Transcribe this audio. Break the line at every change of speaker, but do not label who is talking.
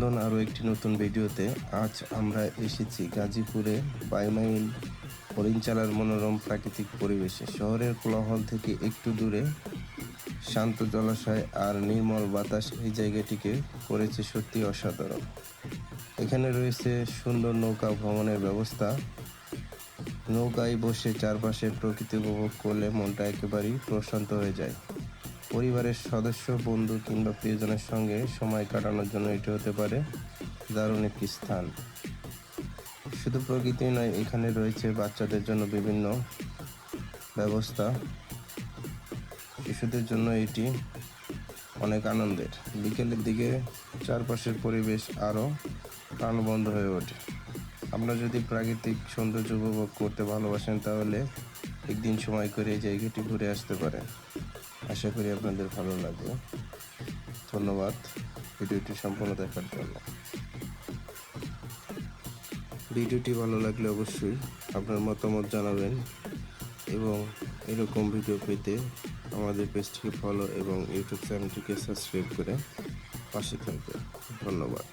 বিনোদন আরও একটি নতুন ভিডিওতে। আজ আমরা এসেছি গাজীপুরে বাইমাইল হরিণচালার মনোরম প্রাকৃতিক পরিবেশে। শহরের কোলাহল থেকে একটু দূরে শান্ত জলাশয় আর নির্মল বাতাস এই জায়গাটিকে করেছে সত্যি অসাধারণ। এখানে রয়েছে সুন্দর নৌকা ভ্রমণের ব্যবস্থা। নৌকায় বসে চারপাশের প্রকৃতি উপভোগ করলে মনটা একেবারেই প্রশান্ত হয়ে যায়। পরিবারের সদস্য, বন্ধু কিংবা প্রিয়জনের সঙ্গে সময় কাটানোর জন্য এটি হতে পারে দারুণ একটি স্থান। শুধু প্রকৃতি নয়, এখানে রয়েছে বাচ্চাদের জন্য বিভিন্ন ব্যবস্থা। শিশুদের জন্য এটি অনেক আনন্দের। বিকেলের দিকে চারপাশের পরিবেশ আরও প্রাণবন্ত হয়ে ওঠে। আপনারা যদি প্রাকৃতিক সৌন্দর্য উপভোগ করতে ভালোবাসেন তাহলে একদিন সময় করে এই জায়গাটি ঘুরে আসতে পারেন। আশা করি আপনাদের ভালো লাগবে। ধন্যবাদ ভিডিওটি সম্পূর্ণ দেখার জন্য। ভিডিওটি ভালো লাগলে অবশ্যই আপনার মতামত জানাবেন এবং এরকম ভিডিও পেতে আমাদের পেজটিকে ফলো এবং ইউটিউব চ্যানেলটিকে সাবস্ক্রাইব করে পাশে থাকবেন। ধন্যবাদ।